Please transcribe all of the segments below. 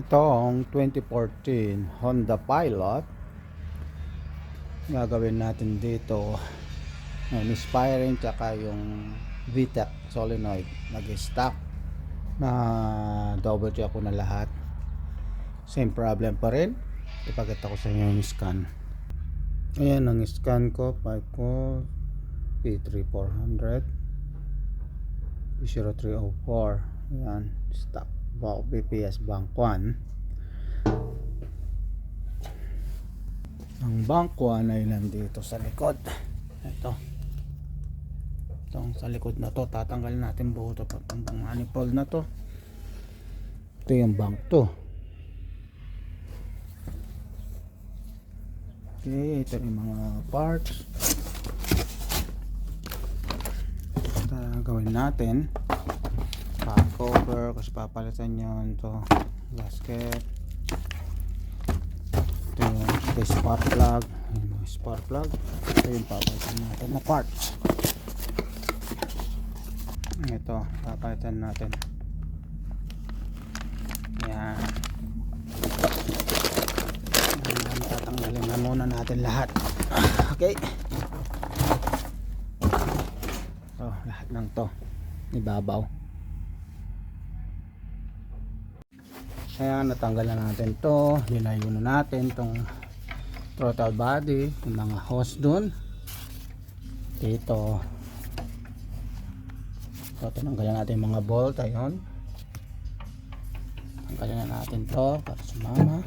Itong 2014 Honda Pilot, gagawin natin dito yung misfiring tsaka yung VTEC solenoid. Nag-stock na double check ko na lahat, same problem pa rin. Ipakita ko sa inyo yung scan. Ayan ang scan ko, pipe ko P3400 0304. Ayan, stock BPS bank 1. Ang bank 1 ay nandito sa likod. Itong sa likod na to, tatanggalin natin buo to, itong manifold na to. Ito yung bank 2. Okay, ito yung mga parts. Ito gawin natin. Back cover, kasi papalitan yun. Ito, gasket. Ito yung spark plug. Yung spark plug. Ito yung papalitan natin na parts. Ito, papalitan natin. Yan. Tatanggalin na muna natin lahat. Okay. Lahat ng to ibabaw. Kaya natanggal na natin to. Nilayo na natin tong throttle body, yung mga hose dun dito. So tinanggalan natin yung mga bolt. Ayun, tanggalin na natin to para sumama.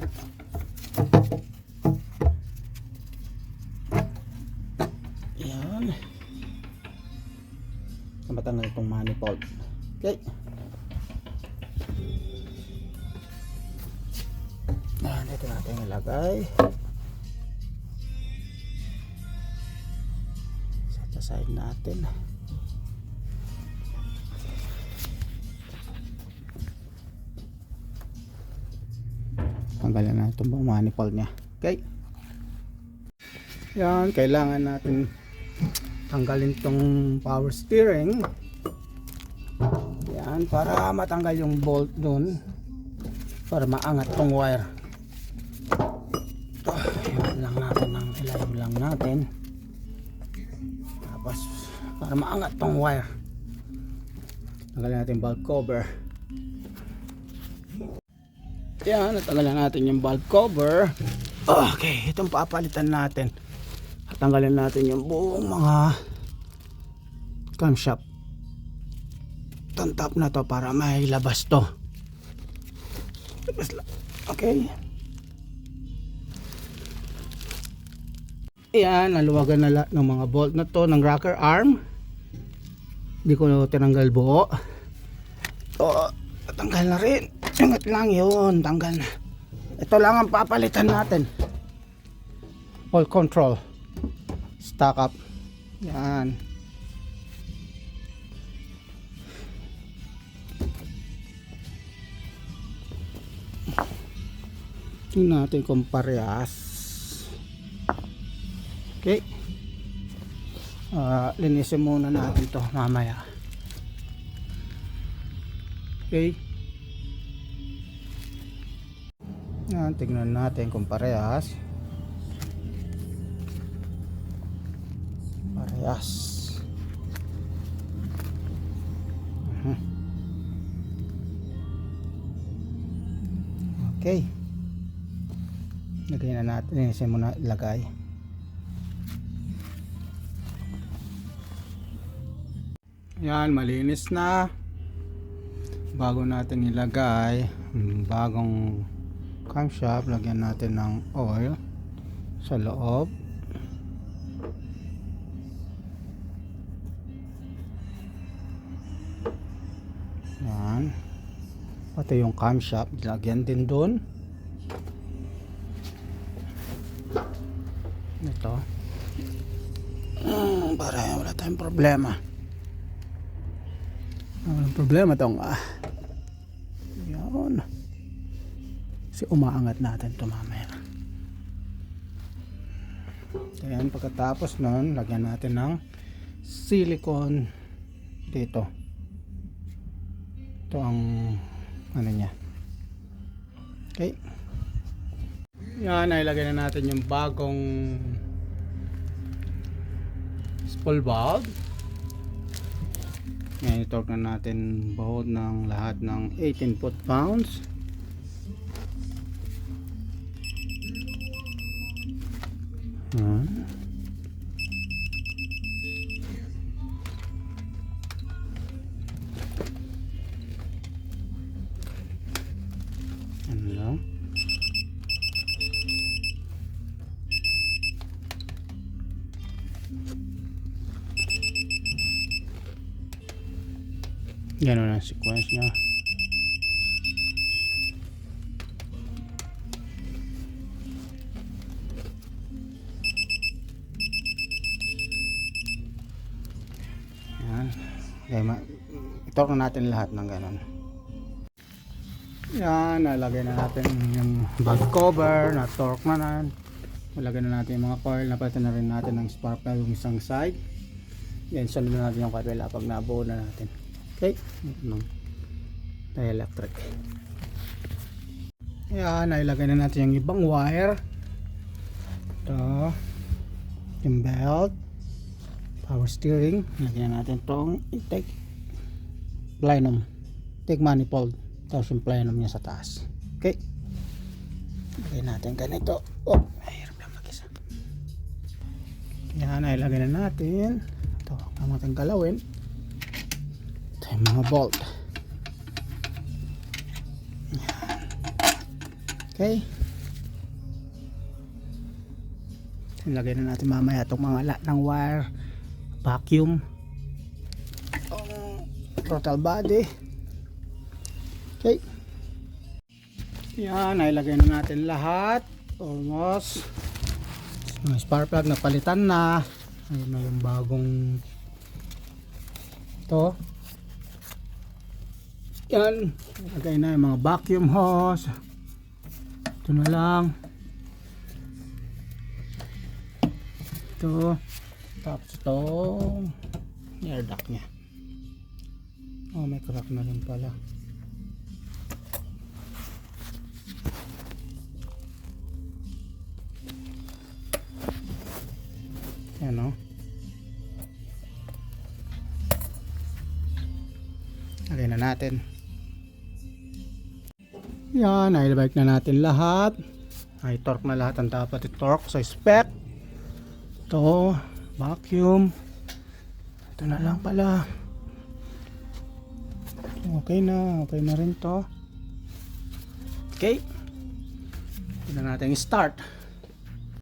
Yan, matanggal itong manifold. Okay. Dito natin ilagay. Set aside natin. Tanggalin na itong manifold nya. Okay. Yan, kailangan natin tanggalin itong power steering. Yan, para matanggal yung bolt dun, para maangat tong wire. Lang natin ng ilalim lang natin, tapos para maangat tong wire, tanggalin natin valve cover. Yan, natanggalan natin yung valve cover. Okay, itong papalitan natin. Tanggalin natin yung buong mga camshaft, itong top na to, para may labas to. Okay. Ayan, naluwagan na lahat ng mga bolt na to ng rocker arm. Hindi ko tinanggal buo. Tanggal na rin. Ingat lang yun, tanggal na. Ito lang ang papalitan natin. All control, stock up. Yan. Tingnan natin kung parehas. Okay. Linisin muna natin to mamaya. Okay. Yan, tingnan natin kung parehas. Parehas. Okay. Lagay na natin, linisin muna, ilagay. Yan, malinis na. Bago natin ilagay bagong camshaft, lagyan natin ng oil sa loob. Yan, pati yung camshaft lagyan din dun. Ito, para wala tayong problema. Walang problema tong yun, kasi umaangat natin ito mamaya. Ayan, pagkatapos nun, lagyan natin ng silicone dito. Ito ang ano niya, Okay. Yan, nailagay na natin yung bagong spool valve. Ngayon, i-torque na natin buhod ng lahat ng 18 foot-pounds. Ano lang. Ganun ang sequence niya. Yan. Okay, i-torque na natin lahat ng ganun. Yan, nalagay na natin yung bag cover, na-torque na nan. Nalagay na natin yung mga coil, napalitan na rin natin ng spark plug yung isang side. Yan, sunod na natin yung kabila pag nabuo na natin. Okay, electric. Yan, nailagay na natin yung ibang wire. Ito, yung belt, power steering. Lagyan natin itong intake plenum, intake manifold, tapos yung plenum niya sa taas. Okay, lagyan natin ganito. Oh, mahirap lang mag-isa. Yan, nailagay na natin. Ito, ang natin galawin. Ito yung mga bolt. Yan. Okay, ilagay na natin mamaya itong mga lahat ng wire, vacuum, throttle body. Okay, yan, nailagay na natin lahat almost. Yung spark plug na palitan na. Ayun na yung bagong ito. Yan, ilagay na yung mga vacuum hose. Ito na lang. Ito, tapos ito air duct nya. Oh, may crack na rin pala. Yan, o. Lagay na natin. Yan, nailabike na natin lahat. Ay, torque na lahat ang dapat i-torque sa spec. Ito, vacuum. Ito na lang pala. Okay na rin to. Okay, ito na natin start.